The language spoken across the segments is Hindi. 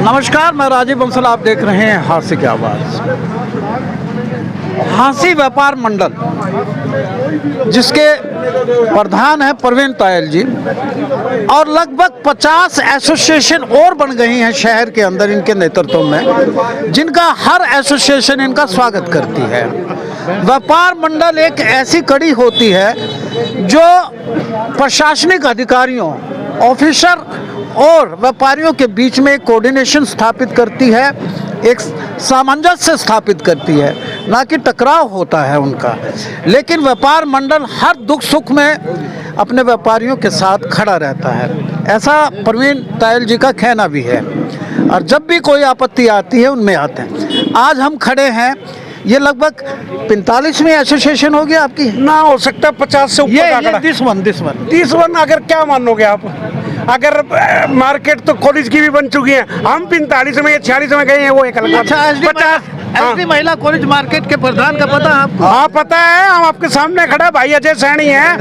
नमस्कार, मैं राजीव बंसल। आप देख रहे हैं हांसी की आवाज़। हांसी व्यापार मंडल जिसके प्रधान हैं प्रवीण तायल जी, और लगभग 50 एसोसिएशन और बन गई हैं शहर के अंदर इनके नेतृत्व में, जिनका हर एसोसिएशन इनका स्वागत करती है। व्यापार मंडल एक ऐसी कड़ी होती है जो प्रशासनिक अधिकारियों, ऑफिसर और व्यापारियों के बीच में एक कोऑर्डिनेशन स्थापित करती है, एक सामंजस्य स्थापित करती है, ना कि टकराव होता है उनका। लेकिन व्यापार मंडल हर दुख सुख में अपने व्यापारियों के साथ खड़ा रहता है, ऐसा प्रवीण तायल जी का कहना भी है। और जब भी कोई आपत्ति आती है उनमें आते हैं। आज हम खड़े हैं, ये लगभग 45वीं एसोसिएशन होगी आपकी, ना हो सकता 50 से ऊपर। दिस वन अगर क्या मानोगे आप, अगर मार्केट तो कॉलेज की भी बन चुकी है, हम 45 में 46 में गए हैं, वो एक अलग। अच्छा, 50 महिला कॉलेज मार्केट के प्रधान का पता आपको? हाँ पता है, हम आपके सामने खड़ा भाई अजय सैनी है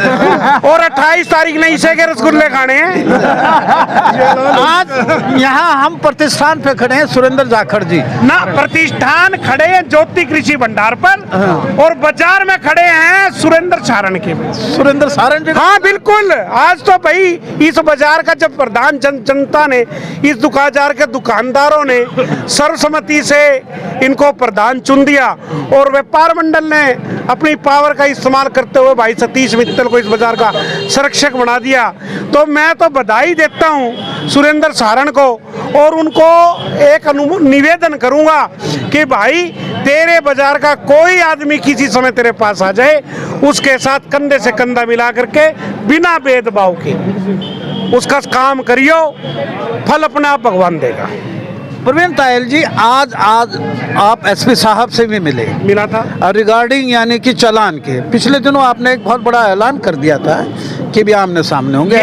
और 28 तारीख ने इसे के रसगुल्ले खाने हैं। आज यहाँ हम प्रतिष्ठान पे खड़े हैं, सुरेंद्र जाखड़ जी ना प्रतिष्ठान खड़े हैं ज्योति कृषि भंडार पर, और बाजार में खड़े हैं सुरेंद्र सारण के। सुरेंद्र सारण जी? हाँ बिल्कुल। आज तो भाई इस बाजार का जब प्रधान जनता ने, इस दुकानदार के दुकानदारों ने सर्वसम्मति से इनको प्रधान चुन दिया, और व्यापार मंडल ने अपनी पावर का इस्तेमाल करते हुए भाई सतीश मित्तल को इस बाजार का संरक्षक बना दिया। तो मैं तो बधाई देता हूं सुरेंद्र सारण को, और उनको एक निवेदन करूंगा कि भाई तेरे बाजार का कोई आदमी किसी समय तेरे पास आ जाए, उसके साथ कंधे से कंधा मिला करके बिना भेदभाव के उसका काम करियो, फल अपने आप भगवान देगा। प्रवीण तायल जी, आज आप एसपी साहब से भी मिला था और रिगार्डिंग यानी कि चालान के, पिछले दिनों आपने एक बहुत बड़ा ऐलान कर दिया था कि भी आमने सामने होंगे।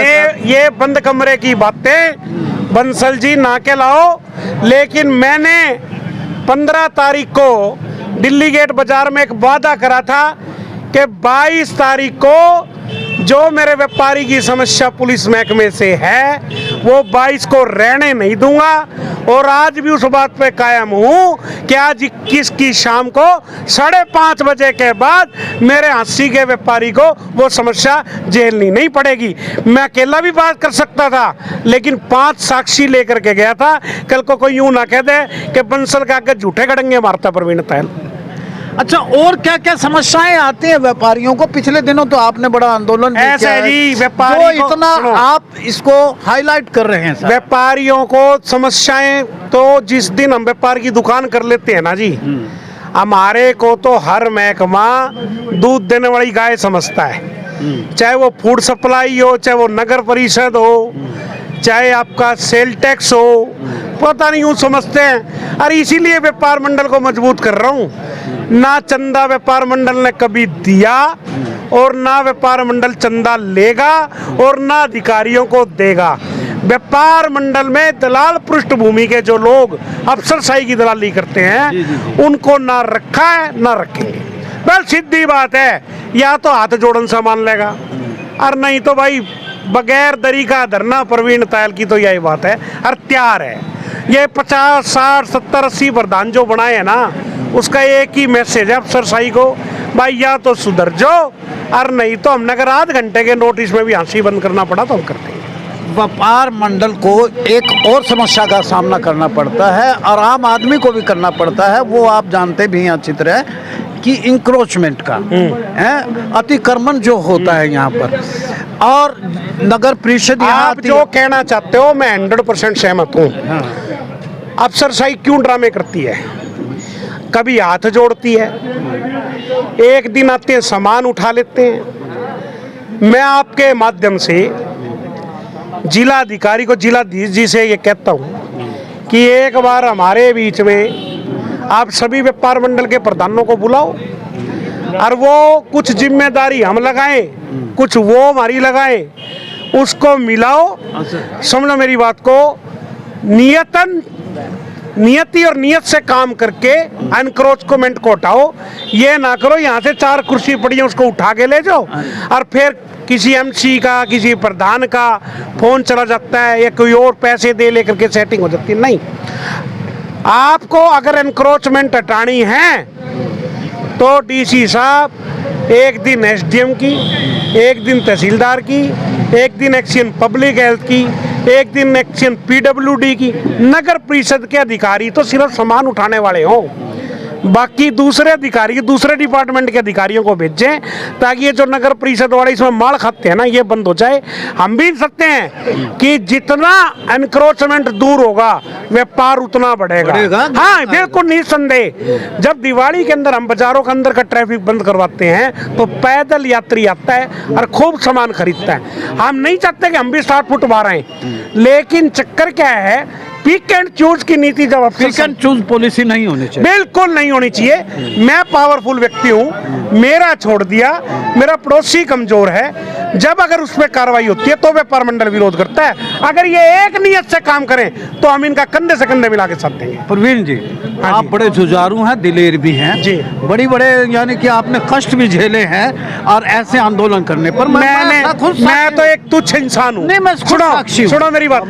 ये बंद कमरे की बातें बंसल जी ना के लाओ, लेकिन मैंने 15 तारीख को दिल्ली गेट बाजार में एक वादा करा था कि 22 तारीख को जो मेरे व्यापारी की समस्या पुलिस महकमे से है वो 22 को रहने नहीं दूंगा, और आज भी उस बात पे कायम हूँ कि आज 21 की शाम को 5:30 बजे के बाद मेरे हांसी के व्यापारी को वो समस्या झेलनी नहीं पड़ेगी। मैं अकेला भी बात कर सकता था, लेकिन 5 साक्षी लेकर के गया था। कल को कोई यूं ना कह दे कि बंसल के आगे झूठे गड़ंगे मारता प्रवीण तायल। अच्छा, और क्या क्या समस्याएं आती हैं व्यापारियों को? पिछले दिनों तो आपने बड़ा आंदोलन भी किया है, जी व्यापारी तो इतना आप इसको हाईलाइट कर रहे हैं सर। व्यापारियों को समस्याएं तो जिस दिन हम व्यापार की दुकान कर लेते हैं ना जी, हमारे को तो हर महकमा दूध देने वाली गाय समझता है, चाहे वो फूड सप्लाई हो, चाहे वो नगर परिषद हो, चाहे आपका सेल टैक्स हो, पता नहीं यूँ समझते हैं। और इसीलिए व्यापार मंडल को मजबूत कर रहा हूँ। ना चंदा व्यापार मंडल ने कभी दिया, और ना व्यापार मंडल चंदा लेगा, और ना अधिकारियों को देगा। व्यापार मंडल में दलाल पृष्ठभूमि के जो लोग अफसरशाही की दलाली करते हैं, उनको ना रखा है ना रखेंगे। बस सीधी बात है, या तो हाथ जोड़न से मान लेगा, और नहीं तो भाई बगैर दरी का धरना। प्रवीण तायल की तो यही बात है, और तैयार है। ये 50, 60, 70, 80 प्रधान जो बनाए हैं ना, उसका एक ही मैसेज है अफसरशाही को, भाई या तो सुधर जाओ, और नहीं तो हमने अगर आध घंटे के नोटिस में भी हांसी बंद करना पड़ा तो हम करते हैं। व्यापार मंडल को एक और समस्या का सामना करना पड़ता है, और आम आदमी को भी करना पड़ता है, वो आप जानते भी हैं अच्छी तरह कि इंक्रोचमेंट का अतिक्रमण जो होता है यहाँ पर, और नगर परिषद आप जो कहना चाहते हो मैं 100% सहमत हूँ। अफसरशाही क्यों ड्रामे करती है? कभी हाथ जोड़ती है, एक दिन आते हैं सामान उठा लेते हैं। मैं आपके माध्यम से जिला अधिकारी को, जिलाधीश जी से ये कहता हूँ कि एक बार हमारे बीच में आप सभी व्यापार मंडल के प्रधानों को बुलाओ, और वो कुछ जिम्मेदारी हम लगाएं, कुछ वो हमारी लगाएं, उसको मिलाओ। समझो मेरी बात को, नियति और नियत से काम करके एनक्रोचमेंट को हटाओ। ये ना करो यहाँ से 4 कुर्सी पड़ी है उसको उठा के ले जाओ, और फिर किसी एमसी का, किसी प्रधान का फोन चला जाता है या कोई और पैसे दे लेकर के सेटिंग हो जाती है। नहीं, आपको अगर एनक्रोचमेंट हटानी है तो डीसी साहब एक दिन एसडीएम की, एक दिन तहसीलदार की, एक दिन एक्शन पब्लिक हेल्थ की, एक दिन एक्शन पीडब्ल्यूडी की, नगर परिषद के अधिकारी तो सिर्फ सामान उठाने वाले हों, बाकी दूसरे अधिकारी दूसरे डिपार्टमेंट के अधिकारियों को भेजें ताकि ये जो नगर परिषद वाले इसमें माल खाते हैं ना, ये बंद हो जाए। हम भी सकते हैं कि जितना एनक्रोचमेंट दूर होगा व्यापार उतना बढ़ेगा। हाँ बिल्कुल निसंदेह। जब दिवाली के अंदर हम बाजारों के अंदर का ट्रैफिक बंद करवाते हैं तो पैदल यात्री आता है और खूब सामान खरीदता है। हम नहीं चाहते कि हम भी 60 फुट बाहर आए, लेकिन चक्कर क्या है, पिक एंड चूज की नीति जब पिक एंड चूज पॉलिसी नहीं होनी चाहिए, बिल्कुल नहीं होनी चाहिए। मैं पावरफुल व्यक्ति हूँ, मेरा छोड़ दिया, मेरा पड़ोसी कमजोर है, जब अगर उस पर कार्रवाई होती है तो व्यापार मंडल विरोध करता है। अगर ये एक नियत से काम करें तो हम इनका कंधे से कंधे मिला के साथ देंगे। प्रवीण जी, आप बड़े जुझारू हैं, दिलेर भी हैं जी, बड़ी बड़े, यानी कि आपने कष्ट भी झेले हैं और ऐसे आंदोलन करने पर मैं तो एक तुच्छ इंसान हूँ। नहीं, मैं सुनो मेरी बात।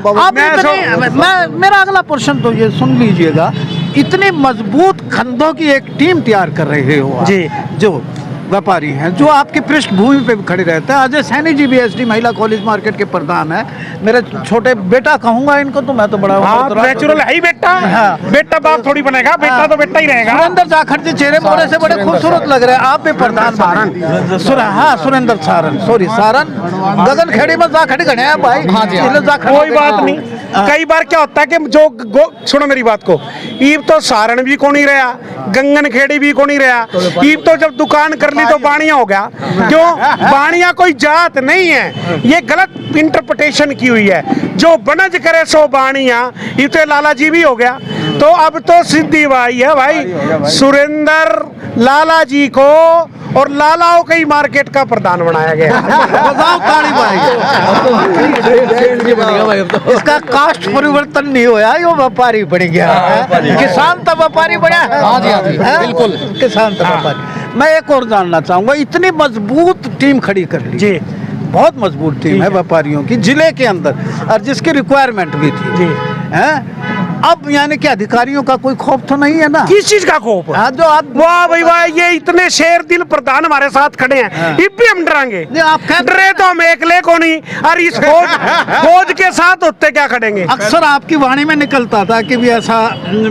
मेरा अगला प्रश्न तो ये सुन लीजिएगा, इतनी मजबूत खंडों की एक टीम तैयार कर रहे हो जी, जो व्यापारी हैं, जो आपकी पृष्ठभूमि पे खड़े रहते हैं। अजय सैनी जी बीएसडी महिला कॉलेज मार्केट के प्रधान है, मेरे छोटे बेटा कहूंगा इनको, तो मैं तो बड़ा नेचुरल है ही बेटा। हाँ। बेटा बाप थोड़ी बनेगा, बेटा तो बेटा ही रहेगा। सुरेंद्र जाखड़ जी चेहरे मोहरे से बड़े खूबसूरत लग रहे हैं, आप भी प्रधान सुरेंद्र सारन, सॉरी सारन, गगन खेड़ी में जाखड़ गणे हैं भाई। कोई बात नहीं। कई बार क्या होता है कि जो सुनो मेरी बात को, ईब तो सारण भी को नहीं रहा, गंगन खेड़ी भी को नहीं रहा, ईब तो जब दुकान कर ली तो बाणिया हो गया। क्यों? बाणिया कोई जात नहीं है, ये गलत इंटरप्रिटेशन की हुई है। जो बनज करे सो बाणिया, ये तो लाला जी भी हो गया। तो अब तो सिद्धि भाई है भाई, सुरेंद्र लाला जी को और लालाओं के ही मार्केट का प्रधान बनाया गया। इसका कास्ट परिवर्तन नहीं होया, यो व्यापारी बन गया, किसान तो व्यापारी बना है। बिल्कुल, किसान तो व्यापारी। मैं एक और जानना चाहूंगा, इतनी मजबूत टीम खड़ी कर ली जी, बहुत मजबूत टीम है व्यापारियों की जिले के अंदर, और जिसकी रिक्वायरमेंट भी थी जी, है? अब यानी कि अधिकारियों का कोई खौफ तो नहीं है ना? किस चीज का खौफ? हाँ, जो आप वाह भाई वाह, ये इतने शेर दिल प्रधान हमारे साथ खड़े हैं। हाँ। भी हम डरांगे? आप डरे तो हम एकले को नहीं, और इस फौज के साथ होते क्या खड़ेंगे? अक्सर आपकी वाणी में निकलता था कि भी ऐसा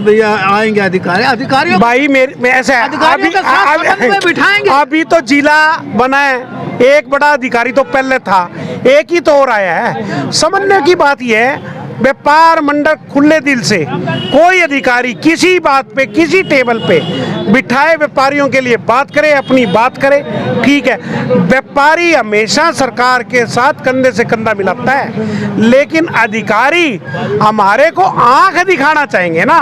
भैया आएंगे अधिकारियों भाई मेरे ऐसा बिठाएंगे। अभी तो जिला बना है, एक बड़ा अधिकारी तो पहले था, एक ही तो और आया है। समझने की बात यह है, व्यापार मंडल खुले दिल से कोई अधिकारी किसी बात पे, किसी टेबल पे बिठाए, व्यापारियों के लिए बात करे, अपनी बात करे, ठीक है। व्यापारी हमेशा सरकार के साथ कंधे से कंधा मिलाता है, लेकिन अधिकारी हमारे को आंख दिखाना चाहेंगे ना,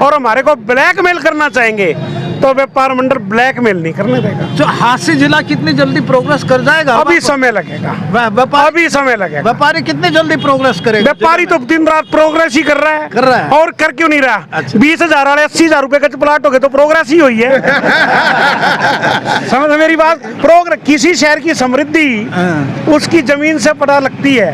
और हमारे को ब्लैकमेल करना चाहेंगे, तो व्यापार मंडल ब्लैकमेल नहीं करने देगा। जो हास्य जिला कितनी जल्दी प्रोग्रेस कर जाएगा? अभी समय लगेगा, अभी समय लगेगा। व्यापारी कितनी जल्दी प्रोग्रेस करेगा? व्यापारी तो दिन रात प्रोग्रेस ही कर रहा है, और कर क्यों नहीं रहा? अच्छा। 20,000 वाले 80,000 रुपए का प्लाट हो गए तो प्रोग्रेस ही हुई है। समझ मेरी बात? प्रोग्रेस, किसी शहर की समृद्धि उसकी जमीन से पता लगती है।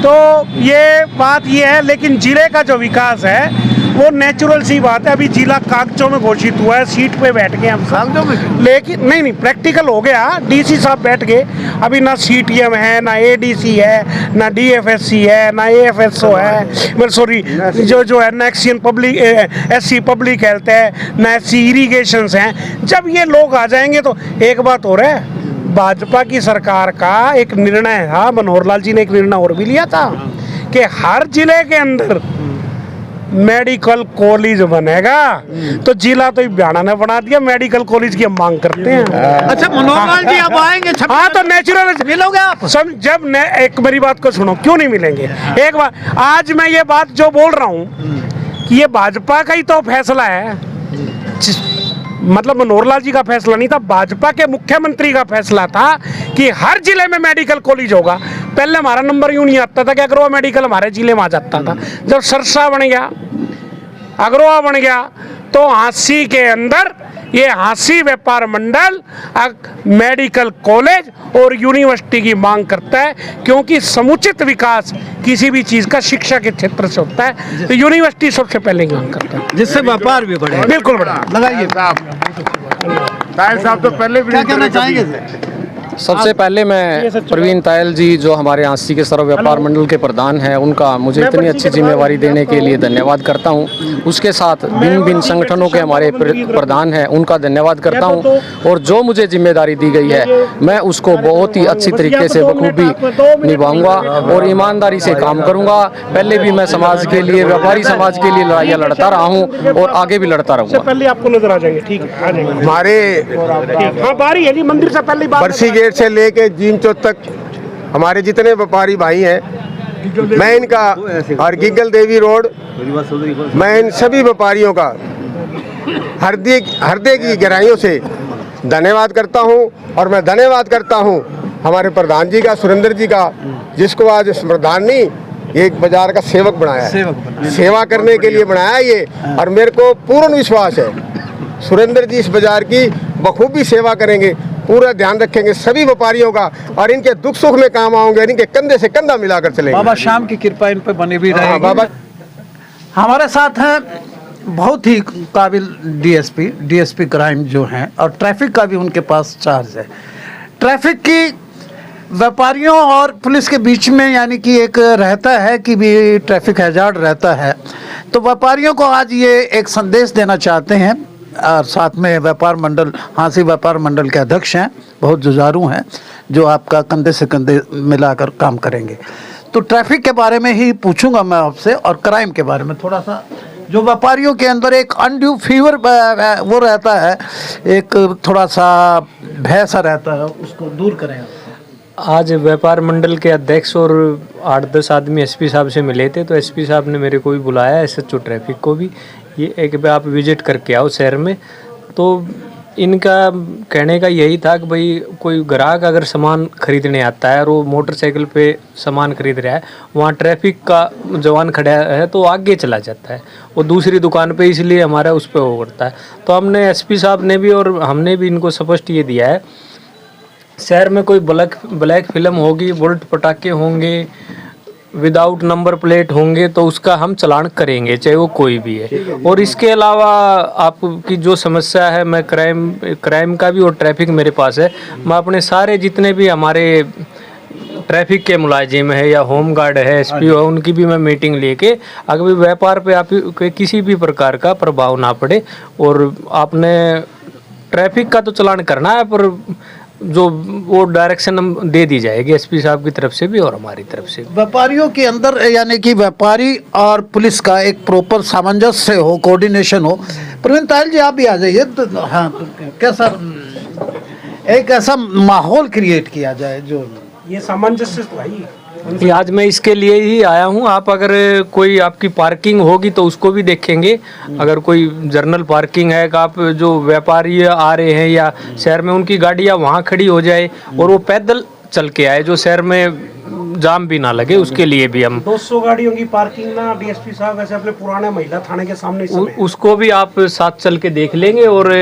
तो ये बात ये है, लेकिन जिले का जो विकास है वो नेचुरल सी बात है। अभी जिला कागजों में घोषित हुआ है, सीट पे बैठ गए हम कागजों में, लेकिन नहीं प्रैक्टिकल हो गया, डीसी साहब बैठ गए। अभी ना सीटीएम है, ना एडीसी है, ना डीएफएससी है, ना एएफएसओ है, सॉरी जो है ना action public SC public health है, ना एससी इरिगेशंस हैं। जब ये लोग आ जाएंगे तो एक बात हो रहा है, भाजपा की सरकार का एक निर्णय था, मनोहर लाल जी ने एक निर्णय और भी लिया था कि हर जिले के अंदर मेडिकल कॉलेज बनेगा। तो जिला तो बयाना ने बना दिया, मेडिकल कॉलेज की हम मांग करते हैं। अच्छा, मनोहर लाल जी अब आएंगे? हाँ, तो नेचुरल मिलोगे आप सब। जब एक मेरी बात को सुनो, क्यों नहीं मिलेंगे? एक बार आज मैं ये बात जो बोल रहा हूँ कि ये भाजपा का ही तो फैसला है, मतलब मनोहर लाल जी का फैसला नहीं था, भाजपा के मुख्यमंत्री का फैसला था कि हर जिले में मेडिकल कॉलेज होगा। पहले हमारा नंबर यूं नहीं आता था कि अग्रवा मेडिकल हमारे जिले में आ जाता था। जब सरसा बन गया, अग्रवा बन गया, तो हांसी के अंदर ये हाँसी व्यापार मंडल मेडिकल कॉलेज और यूनिवर्सिटी की मांग करता है, क्योंकि समुचित विकास किसी भी चीज़ का शिक्षा के क्षेत्र से होता है, तो यूनिवर्सिटी सबसे पहले मांग करता है, जिससे व्यापार भी बढ़े। बिल्कुल बढ़ा। लगाइए साहब तो पहले भी क्या कहना चाहेंगे? सबसे पहले मैं प्रवीण तायल जी जो हमारे हाँसी के सर्व व्यापार मंडल के प्रधान हैं, उनका मुझे इतनी अच्छी जिम्मेवारी देने के लिए धन्यवाद करता हूं। उसके साथ भिन्न भिन्न संगठनों के हमारे प्रधान हैं, उनका धन्यवाद करता हूं। और जो मुझे जिम्मेदारी दी गई है मैं उसको बहुत ही अच्छी तरीके से बखूबी निभाऊंगा और ईमानदारी से काम करूंगा। पहले भी मैं समाज के लिए, व्यापारी समाज के लिए लड़ाइयाँ लड़ता रहा हूँ और आगे भी लड़ता रहूँगा। पहले आपको नजर आ जाएंगे, ठीक है, आ जाएंगे। हमारे हाँ, बारी है जी, मंदिर से पहले बरसी गेट से लेके जीम चौक तक हमारे जितने व्यापारी भाई हैं, मैं इनका, और गिग्गल देवी रोड, मैं इन सभी व्यापारियों का हृदय की गहराइयों से धन्यवाद करता हूं। और मैं धन्यवाद करता हूं हमारे प्रधान जी का, सुरेंद्र जी का, जिसको आज प्रधान नहीं, एक बाजार का सेवक बनाया है, सेवा करने के लिए बनाया है ये। और मेरे को पूर्ण विश्वास है सुरेंद्र जी इस बाजार की बखूबी सेवा करेंगे, पूरा ध्यान रखेंगे सभी व्यापारियों का, और इनके दुख सुख में काम आओगे, इनके कंधे से कंधा मिलाकर चलेंगे। बाबा श्याम की कृपा इन पे बनी भी रहेगी। बाबा हमारे साथ हैं बहुत ही काबिल डीएसपी क्राइम जो हैं, और ट्रैफिक का भी उनके पास चार्ज है। ट्रैफिक की व्यापारियों और पुलिस के बीच में यानी कि एक रहता है कि भी ट्रैफिक हैजार्ड रहता है, तो व्यापारियों को आज ये एक संदेश देना चाहते हैं। और साथ में व्यापार मंडल, हाँसी व्यापार मंडल के अध्यक्ष हैं, बहुत जुझारू हैं, जो आपका कंधे से कंधे मिलाकर काम करेंगे। तो ट्रैफिक के बारे में ही पूछूंगा मैं आपसे, और क्राइम के बारे में थोड़ा सा। जो व्यापारियों के अंदर एक अनड्यू फीवर वो रहता है, एक थोड़ा सा भय सा रहता है, उसको दूर करें। आज व्यापार मंडल के अध्यक्ष और 8-10 आदमी एसपी साहब से मिले थे, तो एसपी साहब ने मेरे को भी बुलाया, एसएचओ ट्रैफिक को भी, ये एक बार आप विजिट करके आओ शहर में। तो इनका कहने का यही था कि भाई कोई ग्राहक अगर सामान खरीदने आता है और वो मोटरसाइकिल पे सामान खरीद रहा है, वहाँ ट्रैफिक का जवान खड़ा है तो आगे चला जाता है वो दूसरी दुकान पे, इसलिए हमारा उस पर वो करता है। तो हमने एसपी साहब ने भी और हमने भी इनको स्पष्ट ये दिया है, शहर में कोई ब्लैक फिल्म होगी, बुलेट पटाखे होंगे, विदाउट नंबर प्लेट होंगे, तो उसका हम चालान करेंगे, चाहे वो कोई भी है। और इसके अलावा आपकी जो समस्या है, मैं क्राइम का भी और ट्रैफिक मेरे पास है, मैं अपने सारे जितने भी हमारे ट्रैफिक के मुलाजिम है या होम गार्ड है, एसपीओ है, उनकी भी मैं मीटिंग लेके, अगर भी व्यापार पे आप किसी भी प्रकार का प्रभाव ना पड़े, और आपने ट्रैफिक का तो चालान करना है, पर जो वो डायरेक्शन हम दे दी जाएगी एसपी साहब की तरफ से भी और हमारी तरफ से। व्यापारियों के अंदर यानी कि व्यापारी और पुलिस का एक प्रॉपर सामंजस्य हो, कोऑर्डिनेशन हो। प्रवीण तायल जी आप भी आ जाइए। तो हाँ, तो कैसा एक ऐसा माहौल क्रिएट किया जाए जो ये सामंजस्य भाई, आज मैं इसके लिए ही आया हूँ। आप अगर कोई आपकी पार्किंग होगी तो उसको भी देखेंगे, अगर कोई जर्नल पार्किंग है कि आप जो व्यापारी आ रहे हैं या शहर में उनकी गाड़ियाँ वहाँ खड़ी हो जाए और वो पैदल चल के आए, जो शहर में जाम भी ना लगे, उसके लिए भी हम 200 गाड़ियों की पार्किंग ना डीएसपी साहब ऐसे अपने पुराने महिला थाने के सामने उसको भी आप साथ चल के देख लेंगे। और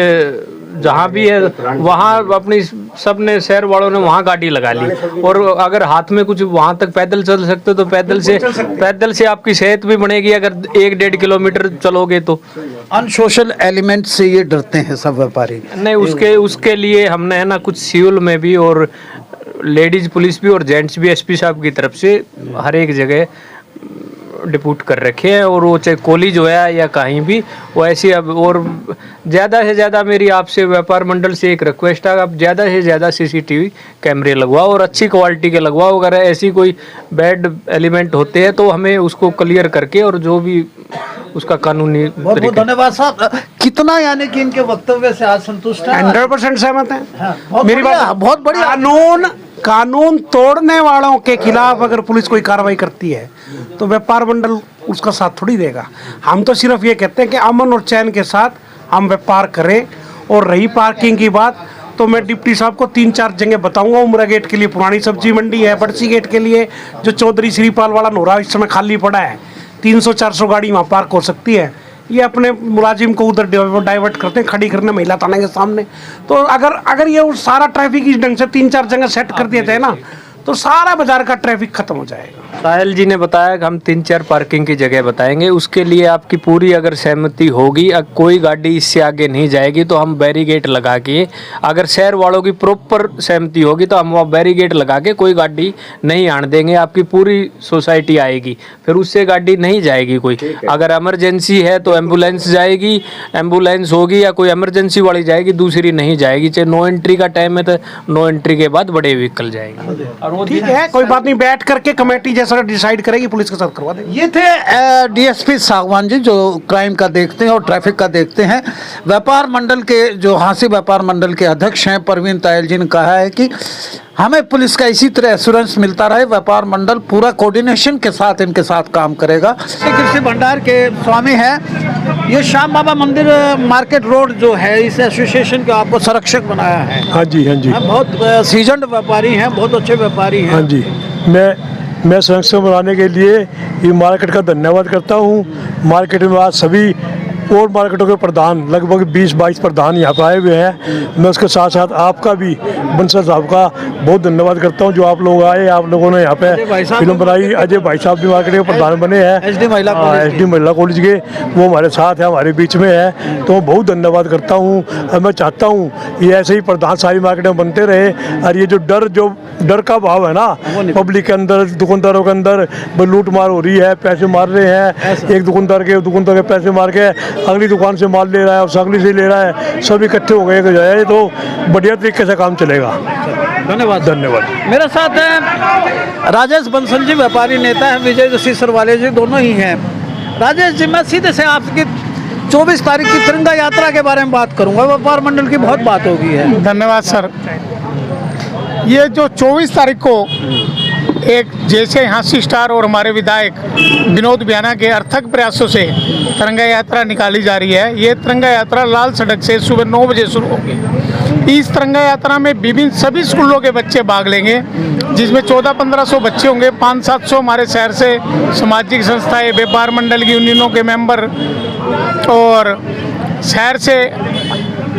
जहाँ भी है वहाँ अपनी सबने शहर वालों ने वहाँ गाड़ी लगा ली, और अगर हाथ में कुछ वहाँ तक पैदल चल सकते तो पैदल से आपकी सेहत भी बनेगी, अगर 1-1.5 किलोमीटर चलोगे तो। अनसोशल एलिमेंट से ये डरते हैं सब व्यापारी। नहीं, उसके लिए हमने है ना कुछ सिविल में भी और लेडीज पुलिस भी और जेंट्स भी एसपी साहब की तरफ से हर एक जगह डिप्यूट कर रखे हैं, और वो चाहे कॉलेज हो या कहीं भी वो ऐसी। अब और ज़्यादा से ज़्यादा मेरी आपसे व्यापार मंडल से एक रिक्वेस्ट है, आप ज़्यादा से ज़्यादा सीसीटीवी कैमरे लगवाओ और अच्छी क्वालिटी के लगवाओ। अगर ऐसी कोई बैड एलिमेंट होते हैं तो हमें उसको क्लियर करके और जो भी उसका कानूनी। बहुत बहुत धन्यवाद साहब। कितना यानी कि इनके वक्तव्य से आज संतुष्ट है? 100% सहमत है। मेरी बात बहुत बढ़िया। कानून तोड़ने वालों के खिलाफ अगर पुलिस कोई कार्रवाई करती है तो व्यापार मंडल उसका साथ थोड़ी देगा। हम तो सिर्फ ये कहते हैं कि अमन और चैन के साथ हम व्यापार करें। और रही पार्किंग की बात, तो मैं डिप्टी साहब को 3-4 जगह बताऊंगा। उमरा गेट के लिए पुरानी सब्जी मंडी है, बड़सी गेट के लिए जो चौधरी श्रीपाल वाला नोरा इस समय खाली पड़ा है, 300-400 गाड़ी वहाँ पार्क हो सकती है। ये अपने मुलाजिम को उधर डाइवर्ट करते हैं, खड़ी करने महिला थाने के सामने। तो अगर ये सारा ट्रैफिक इस ढंग से 3-4 जगह सेट कर दिया जाए ना, तो सारा बाजार का ट्रैफिक खत्म हो जाएगा। साहिल जी ने बताया कि हम 3-4 पार्किंग की जगह बताएंगे, उसके लिए आपकी पूरी अगर सहमति होगी, कोई गाड़ी इससे आगे नहीं जाएगी तो हम बैरिकेड लगा के, अगर शहर वालों की प्रॉपर सहमति होगी तो हम वहाँ बैरिकेड लगा के कोई गाड़ी नहीं आने देंगे। आपकी पूरी सोसाइटी आएगी, फिर उससे गाड़ी नहीं जाएगी कोई। अगर इमरजेंसी है तो एम्बुलेंस जाएगी, एम्बुलेंस होगी या कोई इमरजेंसी वाली जाएगी, दूसरी नहीं जाएगी। चाहे नो एंट्री का टाइम है तो नो एंट्री के बाद बड़े व्हीकल जाएंगे। और वो ठीक है, कोई बात नहीं, बैठ करके कमेटी जैसा डिसाइड करेगी, पुलिस के साथ करवा देंगे। ये थे डीएसपी सागवान जी, जो क्राइम का देखते हैं और ट्रैफिक का देखते हैं। व्यापार मंडल के जो हांसी व्यापार मंडल के अध्यक्ष हैं परवीन तायल जी ने कहा है कि हमें पुलिस का इसी तरह एश्योरेंस मिलता रहे, व्यापार मंडल पूरा कोऑर्डिनेशन के साथ इनके साथ काम करेगा। कृषि भंडार के स्वामी हैं, ये श्याम बाबा मंदिर मार्केट रोड जो है, इस एसोसिएशन का आपको संरक्षक बनाया है। हाँ जी, हाँ जी, बहुत सीजन्ड व्यापारी हैं, बहुत अच्छे व्यापारी हैं। हाँ जी। मैं संरक्षण बनाने के लिए ये मार्केट का धन्यवाद करता हूँ। मार्केट में आज सभी और मार्केटों के प्रधान, लगभग 20-22 प्रधान यहाँ पर आए हुए हैं। मैं उसके साथ साथ आपका भी, बंसल साहब का बहुत धन्यवाद करता हूँ जो आप लोग आए, आप लोगों ने यहाँ पे फिल्म बनाई। अजय भाई साहब भी मार्केट के प्रधान बने हैं, एसडी महिला कॉलेज के, वो हमारे साथ है, हमारे बीच में है, तो मैं बहुत धन्यवाद करता हूँ। और मैं चाहता हूँ ये ऐसे ही प्रधान सारी मार्केट में बनते रहे। और ये जो डर का भाव है ना पब्लिक के अंदर, दुकानदारों के अंदर, लूट मार हो रही है, पैसे मार रहे हैं, एक दुकानदार के पैसे मार के अगली दुकान से माल ले रहा है, और अगली से ले रहा है, सब इकट्ठे हो गए जाए तो बढ़िया तरीके से काम चलेगा। धन्यवाद। मेरे साथ हैं राजेश बंसल जी, व्यापारी नेता हैं, विजय दसीसर वाले जी दोनों ही हैं। राजेश जी, मैं सीधे से आपकी 24 तारीख की तिरंगा यात्रा के बारे में बात करूंगा। व्यापार मंडल की बहुत बात होगी है। धन्यवाद सर। ये जो 24 तारीख को एक जैसे हांसी स्टार और हमारे विधायक विनोद बियाना के अर्थक प्रयासों से तिरंगा यात्रा निकाली जा रही है। ये तिरंगा यात्रा लाल सड़क से सुबह 9 बजे शुरू होगी। इस तिरंगा यात्रा में विभिन्न सभी स्कूलों के बच्चे भाग लेंगे, जिसमें 1400-1500 बच्चे होंगे। 500-700 हमारे शहर से सामाजिक संस्थाएं, व्यापार मंडल की यूनियनों के मेंबर, और शहर से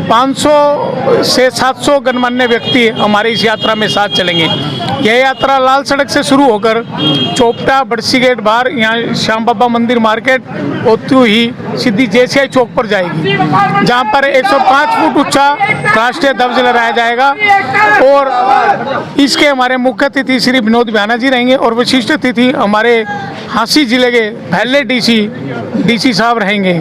500 से 700 गणमान्य व्यक्ति हमारी इस यात्रा में साथ चलेंगे। यह यात्रा लाल सड़क से शुरू होकर चोपटा, बड़सी गेट बाहर, यहाँ श्याम बाबा मंदिर मार्केट होती हुई सीधी जेसीआई चौक पर जाएगी, जहाँ पर 105 फुट ऊंचा राष्ट्रीय ध्वज लहराया जाएगा। और इसके हमारे मुख्य अतिथि श्री विनोद बियाना जी रहेंगे, और विशिष्ट अतिथि हमारे हांसी जिले के पहले डीसी साहब रहेंगे।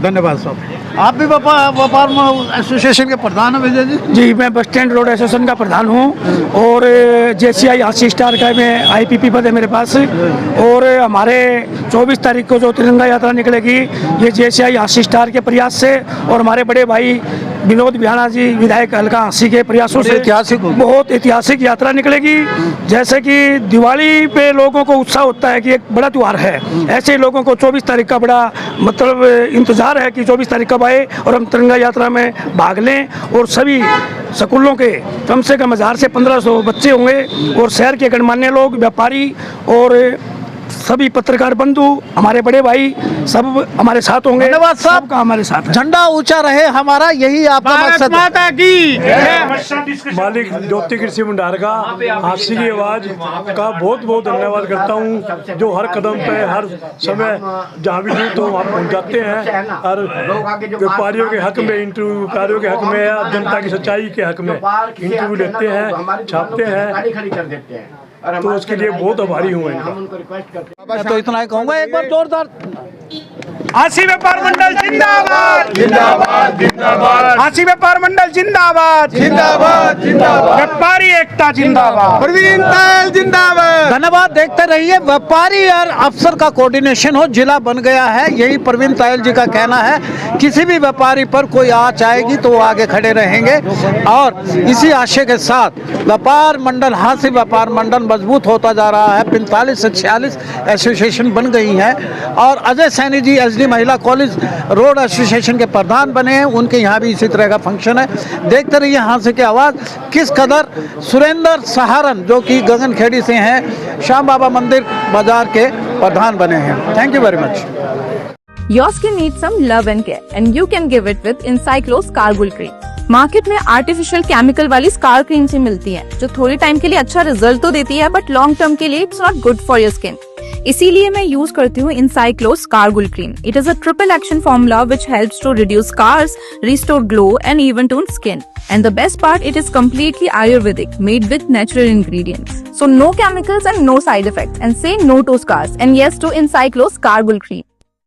धन्यवाद साहब। आप भी व्यापार एसोसिएशन के प्रधान हैं विजय जी? जी, मैं बस स्टैंड रोड एसोसिएशन का प्रधान हूँ, और जेसीआई हांसी स्टार का मैं आईपीपी पद है मेरे पास। और हमारे 24 तारीख को जो तिरंगा यात्रा निकलेगी, ये जेसीआई हांसी स्टार के प्रयास से और हमारे बड़े भाई विनोद बियाना जी विधायक हल्का हांसी के प्रयासों से बहुत ऐतिहासिक यात्रा निकलेगी। जैसे कि दिवाली पे लोगों को उत्साह होता है कि एक बड़ा त्यौहार है, ऐसे ही लोगों को 24 तारीख का बड़ा मतलब इंतजार है कि 24 तारीख कब आए और हम तिरंगा यात्रा में भाग लें। और सभी स्कूलों के कम से कम 1000 से 1500 बच्चे होंगे, और शहर के गणमान्य लोग, व्यापारी और सभी पत्रकार बंधु, हमारे बड़े भाई सब हमारे साथ होंगे। धन्यवाद साहब का हमारे साथ है। झंडा ऊंचा रहे हमारा, यही आपका मकसद है। मालिक ज्योति कृषि भंडार का हांसी की आवाज का बहुत बहुत धन्यवाद करता हूँ, जो हर कदम पे, हर समय जहाँ भी जरूरत हो वहाँ पहुँच जाते हैं, और व्यापारियों के हक में इंटरव्यू, व्यापारियों के हक में या जनता की सच्चाई के हक में इंटरव्यू लेते हैं, छापते हैं, तो उसके लिए बहुत आभारी हूँ इनका। मैं तो इतना ही कहूँगा, एक बार जोरदार। हांसी व्यापार मंडल जिंदाबाद, जिंदाबाद, जिंदाबाद। हांसी व्यापार मंडल जिंदाबाद, जिंदाबाद, जिंदाबाद। व्यापारी एकता जिंदाबाद, प्रवीण तायल जिंदाबाद। धन्यवाद। देखते रहिए, व्यापारी और अफसर का कोऑर्डिनेशन हो, जिला बन गया है, यही परवीन तायल जी का कहना है। किसी भी व्यापारी पर कोई आँच आएगी तो वो आगे खड़े रहेंगे, और इसी आशय के साथ व्यापार मंडल, हांसी व्यापार मंडल मजबूत होता जा रहा है। 45 से 46 एसोसिएशन बन गई हैं, और अजय सैनी जी एसडी महिला कॉलेज रोड एसोसिएशन के प्रधान बने हैं, उनके यहाँ भी इसी तरह का फंक्शन है। देखते रहिए हांसी की आवाज़ किस कदर। सुरेंद्र सहारन जो कि गगनखेड़ी से हैं, श्याम बाबा मंदिर बाजार के प्रधान बने हैं। Thank you very much. Your skin needs some love and care, and you can give it with Encyclo Scargul Cream. Market में आर्टिफिशियल केमिकल वाली स्कार क्रीम से मिलती है, जो थोड़े टाइम के लिए अच्छा रिजल्ट तो देती है, बट लॉन्ग टर्म के लिए it's not good for your skin. इसीलिए मैं यूज करती हूँ Encyclo Scargul Cream. It is a triple action formula which helps to reduce scars, restore glow, and even tone skin. And the best part, it is completely Ayurvedic, made with natural ingredients. So no chemicals and no side effects. And say no to scars and yes to Encyclo Scargul Cream.